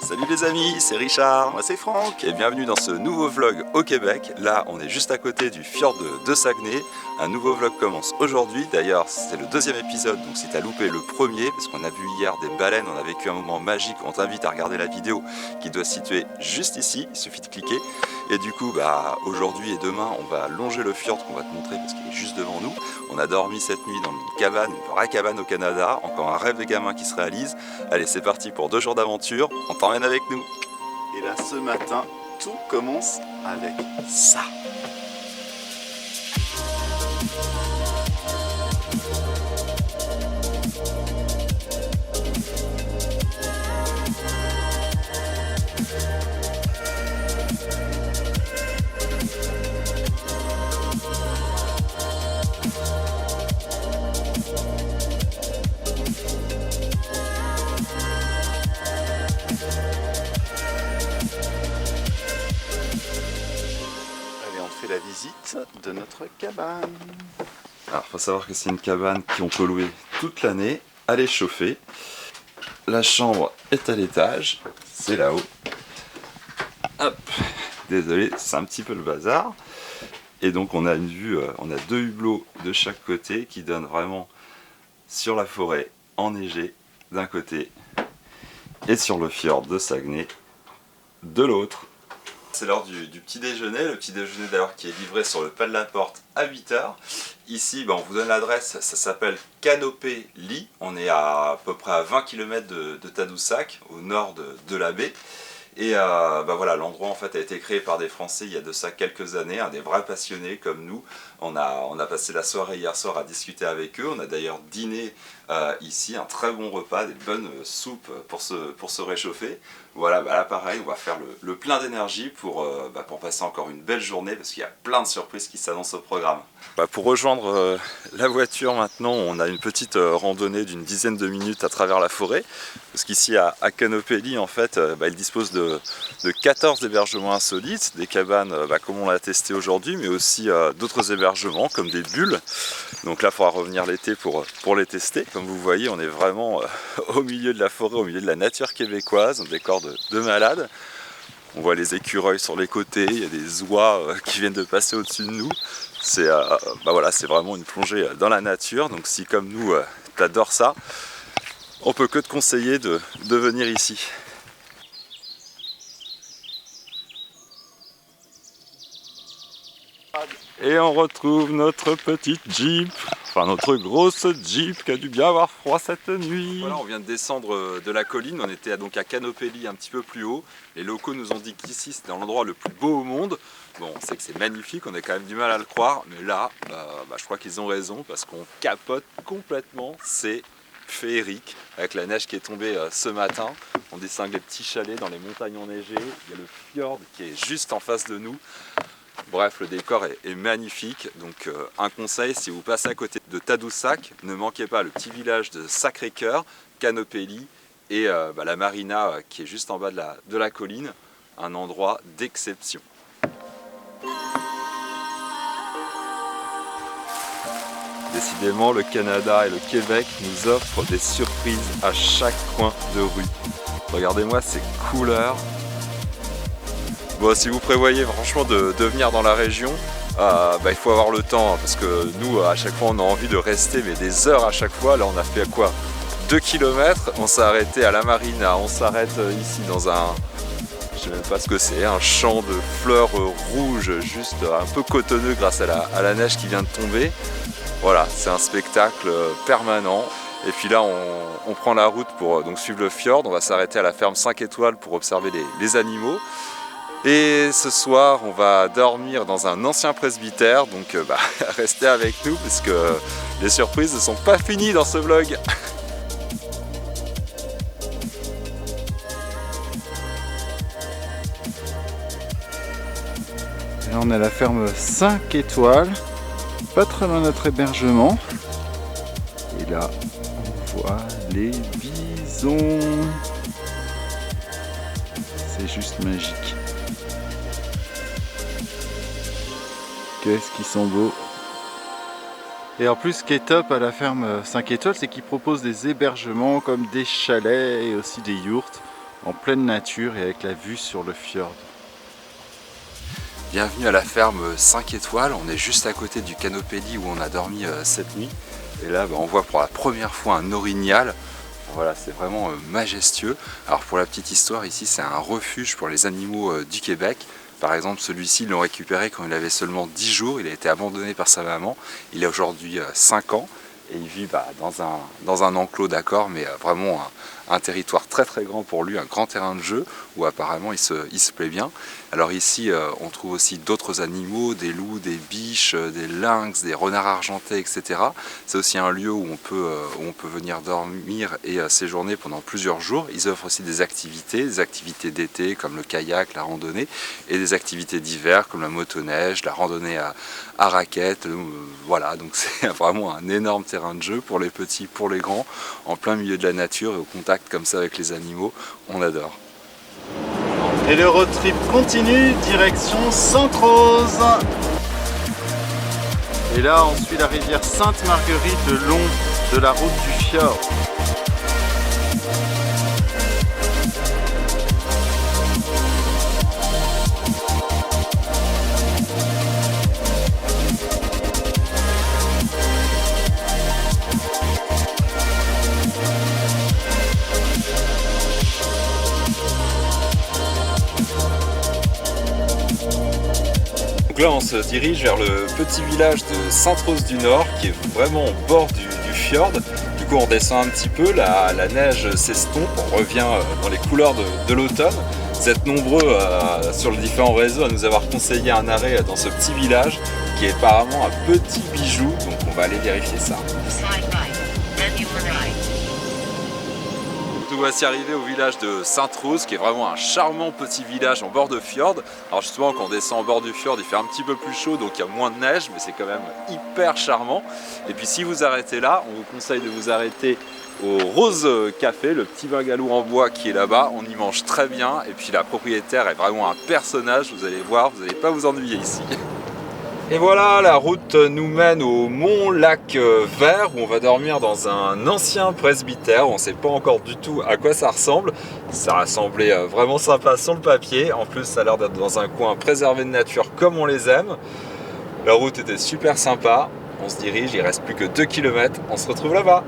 Salut les amis, c'est Richard, moi c'est Franck et bienvenue dans ce nouveau vlog au Québec. Là on est juste à côté du fjord de Saguenay. Un nouveau vlog commence aujourd'hui, d'ailleurs c'est le deuxième épisode, donc si t'as loupé le premier, parce qu'on a vu hier des baleines, on a vécu un moment magique, on t'invite à regarder la vidéo qui doit se situer juste ici, il suffit de cliquer. Et du coup aujourd'hui et demain on va longer le fjord qu'on va te montrer parce qu'il est juste devant nous. On a dormi cette nuit dans une cabane, une vraie cabane au Canada, encore un rêve de gamin qui se réalise. Allez c'est parti pour 2 jours d'aventure, on t'emmène avec nous. Et là ce matin, tout commence avec ça. La visite de notre cabane. Alors faut savoir que c'est une cabane qu'on peut louer toute l'année, elle est chauffée. La chambre est à l'étage, c'est là-haut. Hop, désolé, c'est un petit peu le bazar. Et donc on a une vue, on a 2 hublots de chaque côté qui donnent vraiment sur la forêt enneigée d'un côté et sur le fjord de Saguenay de l'autre. C'est l'heure du petit déjeuner, le petit déjeuner d'ailleurs qui est livré sur le pas de la porte à 8 h. Ici, on vous donne l'adresse, ça s'appelle Canopée Lee. On est à peu près à 20 km de Tadoussac, au nord de la baie. Et voilà, l'endroit en fait a été créé par des Français il y a de ça quelques années, des vrais passionnés comme nous. On a passé la soirée hier soir à discuter avec eux. On a d'ailleurs dîné ici, un très bon repas, des bonnes soupes pour se réchauffer. Voilà, là pareil, on va faire le plein d'énergie pour passer encore une belle journée parce qu'il y a plein de surprises qui s'annoncent au programme. Pour rejoindre la voiture maintenant, on a une petite randonnée d'une dizaine de minutes à travers la forêt. Parce qu'ici à Canopée Lee, en fait, il dispose de 14 hébergements insolites, des cabanes comme on l'a testé aujourd'hui, mais aussi d'autres hébergements comme des bulles. Donc là, il faudra revenir l'été pour les tester. Comme vous voyez, on est vraiment au milieu de la forêt, au milieu de la nature québécoise, un décor de malade. On voit les écureuils sur les côtés, il y a des oies qui viennent de passer au-dessus de nous. C'est c'est vraiment une plongée dans la nature. Donc si comme nous, t'adores ça, on peut que te conseiller de venir ici. Et on retrouve notre petite Jeep, enfin notre grosse Jeep qui a dû bien avoir froid cette nuit. Voilà, on vient de descendre de la colline, on était donc à Canopée Lee un petit peu plus haut. Les locaux nous ont dit qu'ici c'était l'endroit le plus beau au monde. Bon, on sait que c'est magnifique, on a quand même du mal à le croire, mais là, je crois qu'ils ont raison parce qu'on capote complètement, c'est féerique avec la neige qui est tombée ce matin. On distingue les petits chalets dans les montagnes enneigées, il y a le fjord qui est juste en face de nous. Bref, le décor est magnifique, donc un conseil, si vous passez à côté de Tadoussac, ne manquez pas le petit village de Sacré-Cœur, Canopée Lee et la marina qui est juste en bas de la colline, un endroit d'exception. Décidément, le Canada et le Québec nous offrent des surprises à chaque coin de rue. Regardez-moi ces couleurs. Bon, si vous prévoyez franchement de venir dans la région, il faut avoir le temps parce que nous, à chaque fois, on a envie de rester, mais des heures à chaque fois. Là, on a fait quoi? 2 km, on s'est arrêté à la marina, on s'arrête ici dans un, je sais même pas ce que c'est, un champ de fleurs rouges, juste un peu cotonneux grâce à la neige qui vient de tomber. Voilà, c'est un spectacle permanent. Et puis là, on prend la route pour donc suivre le fjord. On va s'arrêter à la ferme 5 étoiles pour observer les animaux. Et ce soir, on va dormir dans un ancien presbytère. Donc restez avec nous parce que les surprises ne sont pas finies dans ce vlog. Là, on est à la ferme 5 étoiles. Pas très loin de notre hébergement. Et là, on voit les bisons. C'est juste magique. Qu'est-ce qu'ils sont beaux. Et en plus, ce qui est top à la ferme 5 étoiles, c'est qu'ils proposent des hébergements comme des chalets et aussi des yourtes. en pleine nature et avec la vue sur le fjord. Bienvenue à la ferme 5 étoiles, on est juste à côté du Canopélie où on a dormi cette nuit. Et là on voit pour la première fois un orignal. Voilà, c'est vraiment majestueux. Alors pour la petite histoire, ici c'est un refuge pour les animaux du Québec. Par exemple, celui-ci, ils l'ont récupéré quand il avait seulement 10 jours, il a été abandonné par sa maman. Il a aujourd'hui 5 ans et il vit dans un enclos, d'accord, mais vraiment un territoire très très grand pour lui, un grand terrain de jeu où apparemment il se plaît bien. Alors ici, on trouve aussi d'autres animaux, des loups, des biches, des lynx, des renards argentés, etc. C'est aussi un lieu où on peut venir dormir et séjourner pendant plusieurs jours. Ils offrent aussi des activités d'été comme le kayak, la randonnée, et des activités d'hiver comme la motoneige, la randonnée à raquettes. Voilà, donc c'est vraiment un énorme terrain de jeu pour les petits, pour les grands, en plein milieu de la nature et au contact comme ça avec les animaux. On adore. Et le road trip continue, direction Sainte-Rose. Et là, on suit la rivière Sainte-Marguerite le long de la route du fjord. Donc là on se dirige vers le petit village de Sainte-Rose-du-Nord qui est vraiment au bord du fjord. Du coup on descend un petit peu, la neige s'estompe, on revient dans les couleurs de l'automne. Vous êtes nombreux sur les différents réseaux à nous avoir conseillé un arrêt dans ce petit village qui est apparemment un petit bijou, donc on va aller vérifier ça. Nous voici arrivés au village de Sainte-Rose qui est vraiment un charmant petit village en bord de fjord. Alors justement quand on descend en bord du fjord il fait un petit peu plus chaud donc il y a moins de neige mais c'est quand même hyper charmant. Et puis si vous arrêtez là, on vous conseille de vous arrêter au Rose Café, le petit bungalow en bois qui est là-bas. On y mange très bien et puis la propriétaire est vraiment un personnage, vous allez voir, vous n'allez pas vous ennuyer ici. Et voilà, la route nous mène au Mont Lac Vert où on va dormir dans un ancien presbytère. On ne sait pas encore du tout à quoi ça ressemble. Ça semblait vraiment sympa sur le papier. En plus, ça a l'air d'être dans un coin préservé de nature comme on les aime. La route était super sympa. On se dirige, il reste plus que 2 km. On se retrouve là-bas.